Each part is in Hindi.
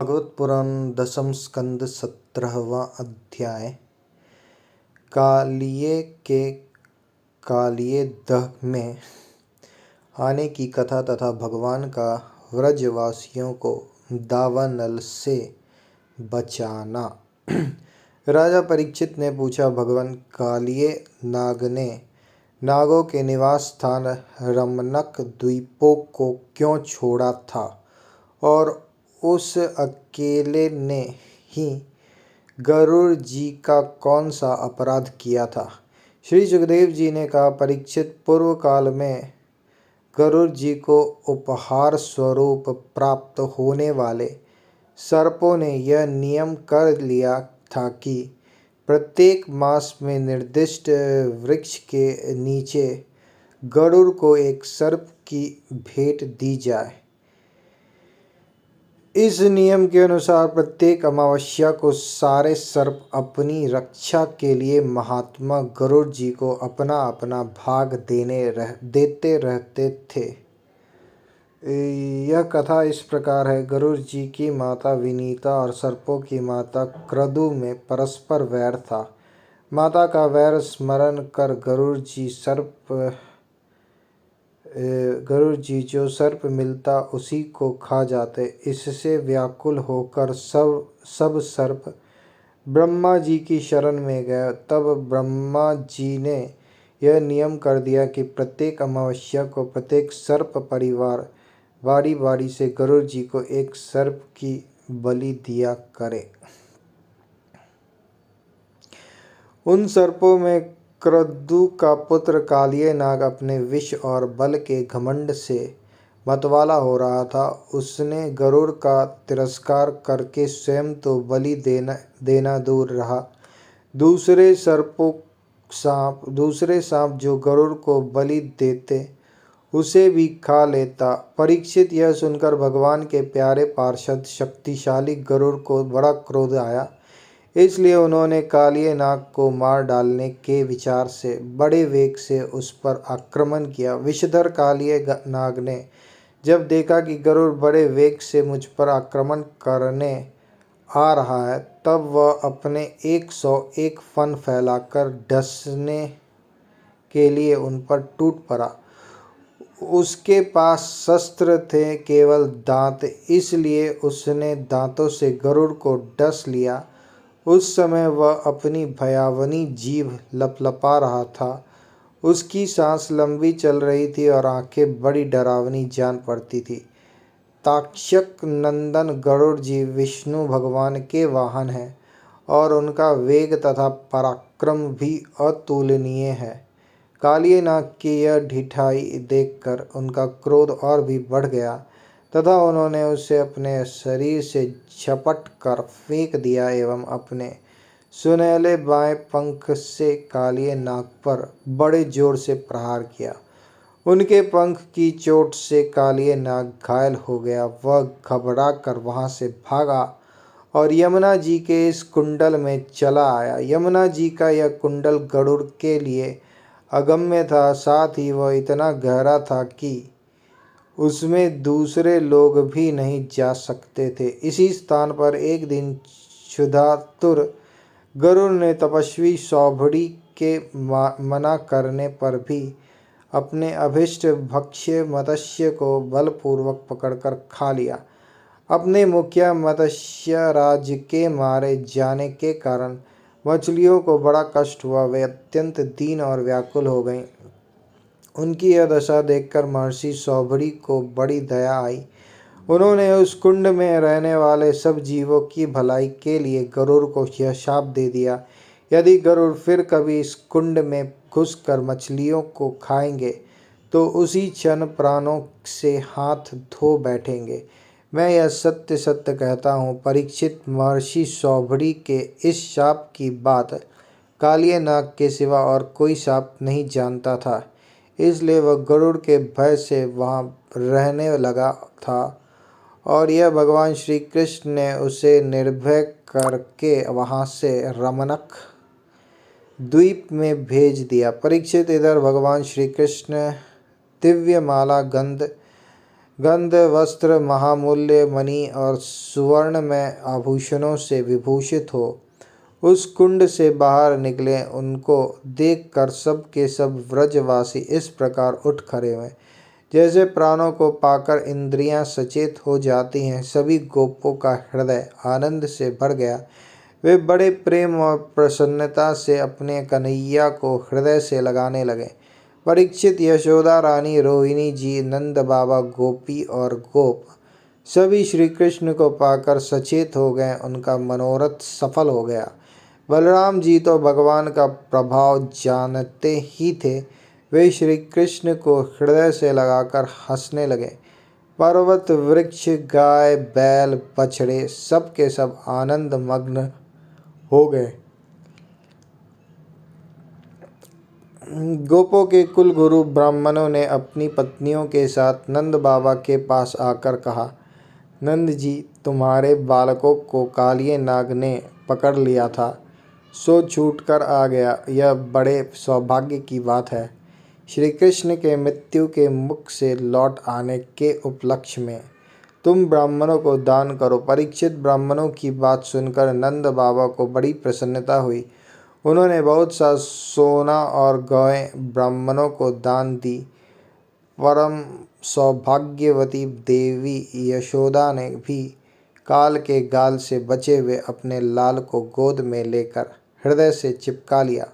भागवत पुराण दशम स्कंद 17वां अध्याय। कालिये के कालिये दह में आने की कथा तथा भगवान का व्रजवासियों को दावानल से बचाना। राजा परीक्षित ने पूछा, भगवान कालिये नाग ने नागों के निवास स्थान रमनक द्वीपों को क्यों छोड़ा था और उस अकेले ने ही गरुड़ जी का कौन सा अपराध किया था। श्री सुखदेव जी ने कहा, परीक्षित, पूर्व काल में गरुड़ जी को उपहार स्वरूप प्राप्त होने वाले सर्पों ने यह नियम कर लिया था कि प्रत्येक मास में निर्दिष्ट वृक्ष के नीचे गरुड़ को एक सर्प की भेंट दी जाए। इस नियम के अनुसार प्रत्येक अमावस्या को सारे सर्प अपनी रक्षा के लिए महात्मा गरुड़ जी को अपना अपना भाग देते रहते थे। यह कथा इस प्रकार है। गरुड़ जी की माता विनीता और सर्पों की माता क्रदु में परस्पर वैर था। माता का वैर स्मरण कर गरुड़ जी जो सर्प मिलता उसी को खा जाते। इससे व्याकुल होकर सब सर्प ब्रह्मा जी की शरण में गए। तब ब्रह्मा जी ने यह नियम कर दिया कि प्रत्येक अमावस्या को प्रत्येक सर्प परिवार बारी बारी से गरुड़ जी को एक सर्प की बलि दिया करे। उन सर्पों में क्रदु का पुत्र कालिये नाग अपने विष और बल के घमंड से मतवाला हो रहा था। उसने गरुड़ का तिरस्कार करके स्वयं तो बलि देना दूर रहा, दूसरे सांप जो गरुड़ को बलि देते उसे भी खा लेता। परीक्षित, यह सुनकर भगवान के प्यारे पार्षद शक्तिशाली गरुड़ को बड़ा क्रोध आया। इसलिए उन्होंने कालिये नाग को मार डालने के विचार से बड़े वेग से उस पर आक्रमण किया। विषधर कालिये नाग ने जब देखा कि गरुड़ बड़े वेग से मुझ पर आक्रमण करने आ रहा है, तब वह अपने 101 फन फैलाकर डसने के लिए उन पर टूट पड़ा। उसके पास शस्त्र थे केवल दांत, इसलिए उसने दांतों से गरुड़ को डस लिया। उस समय वह अपनी भयावनी जीभ लपलपा रहा था। उसकी सांस लंबी चल रही थी और आंखें बड़ी डरावनी जान पड़ती थी। ताक्षक नंदन गरुड़ जी विष्णु भगवान के वाहन हैं और उनका वेग तथा पराक्रम भी अतुलनीय है। कालिये नाग की यह ढिठाई देखकर उनका क्रोध और भी बढ़ गया तथा उन्होंने उसे अपने शरीर से झपट कर फेंक दिया एवं अपने सुनहले बाएं पंख से कालिये नाग पर बड़े जोर से प्रहार किया। उनके पंख की चोट से कालिये नाग घायल हो गया। वह घबरा कर वहां से भागा और यमुना जी के इस कुंडल में चला आया। यमुना जी का यह कुंडल गरुड़ के लिए अगम्य था, साथ ही वह इतना गहरा था कि उसमें दूसरे लोग भी नहीं जा सकते थे। इसी स्थान पर एक दिन क्षुधातुर गरुड़ ने तपस्वी सौभड़ी के मना करने पर भी अपने अभिष्ट भक्ष्य मत्स्य को बलपूर्वक पकड़कर खा लिया। अपने मुखिया मत्स्यराज के मारे जाने के कारण मछलियों को बड़ा कष्ट हुआ। वे अत्यंत दीन और व्याकुल हो गईं। उनकी यह दशा देखकर महर्षि सौभड़ी को बड़ी दया आई। उन्होंने उस कुंड में रहने वाले सब जीवों की भलाई के लिए गरुड़ को यह शाप दे दिया, यदि गरुड़ फिर कभी इस कुंड में घुसकर मछलियों को खाएंगे तो उसी क्षण प्राणों से हाथ धो बैठेंगे। मैं यह सत्य सत्य कहता हूँ। परीक्षित, महर्षि सौभड़ी के इस शाप की बात कालिये नाग के सिवा और कोई शाप नहीं जानता था, इसलिए वह गरुड़ के भय से वहाँ रहने लगा था और यह भगवान श्री कृष्ण ने उसे निर्भय करके वहाँ से रमनक द्वीप में भेज दिया। परीक्षित, इधर भगवान श्री कृष्ण दिव्य माला गंध गंध वस्त्र महामूल्य मणि और सुवर्ण में आभूषणों से विभूषित हो उस कुंड से बाहर निकले। उनको देखकर सब के सब व्रजवासी इस प्रकार उठ खड़े हुए जैसे प्राणों को पाकर इंद्रियां सचेत हो जाती हैं। सभी गोपों का हृदय आनंद से भर गया। वे बड़े प्रेम और प्रसन्नता से अपने कन्हैया को हृदय से लगाने लगे। परीक्षित, यशोदा रानी, रोहिणी जी, नंद बाबा, गोपी और गोप सभी श्री कृष्ण को पाकर सचेत हो गए। उनका मनोरथ सफल हो गया। बलराम जी तो भगवान का प्रभाव जानते ही थे। वे श्री कृष्ण को हृदय से लगाकर हंसने लगे। पर्वत, वृक्ष, गाय, बैल, बछड़े सब के सब आनंद मग्न हो गए। गोपों के कुल गुरु ब्राह्मणों ने अपनी पत्नियों के साथ नंद बाबा के पास आकर कहा, नंद जी, तुम्हारे बालकों को कालिए नाग ने पकड़ लिया था, सो छूट कर आ गया। यह बड़े सौभाग्य की बात है। श्री कृष्ण के मृत्यु के मुख से लौट आने के उपलक्ष्य में तुम ब्राह्मणों को दान करो। परीक्षित, ब्राह्मणों की बात सुनकर नंद बाबा को बड़ी प्रसन्नता हुई। उन्होंने बहुत सा सोना और गौएं ब्राह्मणों को दान दी। परम सौभाग्यवती देवी यशोदा ने भी काल के गाल से बचे हुए अपने लाल को गोद में लेकर हृदय से चिपका लिया।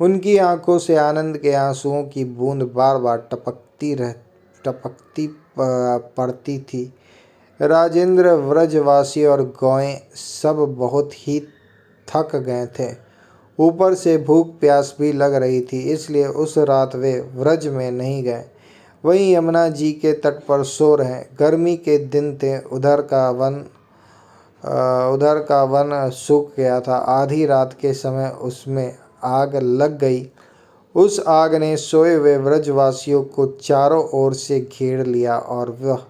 उनकी आंखों से आनंद के आंसुओं की बूंद बार बार टपकती पड़ती थी। राजेंद्र, व्रजवासी और गौएं सब बहुत ही थक गए थे। ऊपर से भूख प्यास भी लग रही थी, इसलिए उस रात वे व्रज में नहीं गए। वहीं यमुना जी के तट पर सो रहे। गर्मी के दिन थे। उधर का वन सूख गया था। आधी रात के समय उसमें आग लग गई। उस आग ने सोए हुए व्रजवासियों को चारों ओर से घेर लिया और वह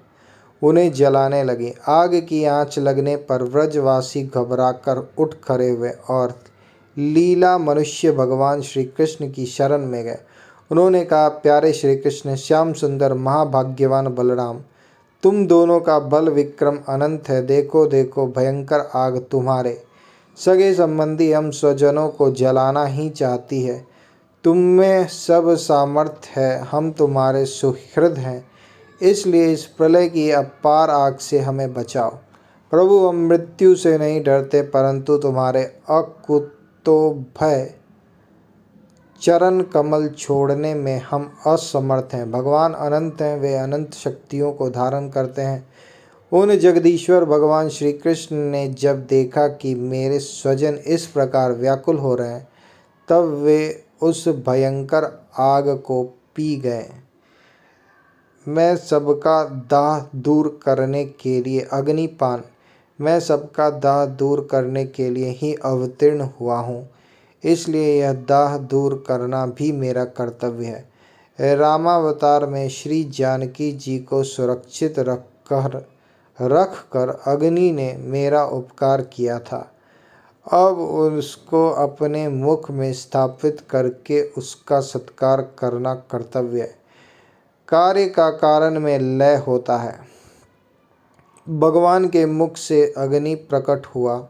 उन्हें जलाने लगी। आग की आंच लगने पर व्रजवासी घबराकर उठ खड़े हुए और लीला मनुष्य भगवान श्री कृष्ण की शरण में गए। उन्होंने कहा, प्यारे श्री कृष्ण, श्याम सुंदर, महाभाग्यवान बलराम, तुम दोनों का बल विक्रम अनंत है। देखो देखो, भयंकर आग तुम्हारे सगे संबंधी हम स्वजनों को जलाना ही चाहती है। तुम में सब सामर्थ्य है, हम तुम्हारे सुहृद हैं, इसलिए इस प्रलय की अपार आग से हमें बचाओ। प्रभु, हम मृत्यु से नहीं डरते, परंतु तुम्हारे अकुतोभय चरण कमल छोड़ने में हम असमर्थ हैं। भगवान अनंत हैं, वे अनंत शक्तियों को धारण करते हैं। उन जगदीश्वर भगवान श्री कृष्ण ने जब देखा कि मेरे स्वजन इस प्रकार व्याकुल हो रहे हैं, तब वे उस भयंकर आग को पी गए। मैं सबका दाह दूर करने के लिए ही अवतीर्ण हुआ हूँ, इसलिए यह दाह दूर करना भी मेरा कर्तव्य है। रामावतार में श्री जानकी जी को सुरक्षित रख कर अग्नि ने मेरा उपकार किया था। अब उसको अपने मुख में स्थापित करके उसका सत्कार करना कर्तव्य है। कार्य का कारण में लय होता है। भगवान के मुख से अग्नि प्रकट हुआ,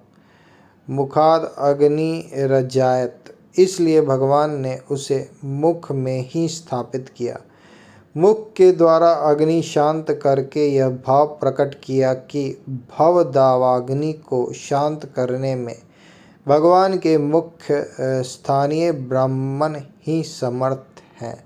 मुखाद अग्नि रजायत, इसलिए भगवान ने उसे मुख में ही स्थापित किया। मुख के द्वारा अग्नि शांत करके यह भाव प्रकट किया कि भवदावाग्नि को शांत करने में भगवान के मुख्य स्थानीय ब्राह्मण ही समर्थ हैं।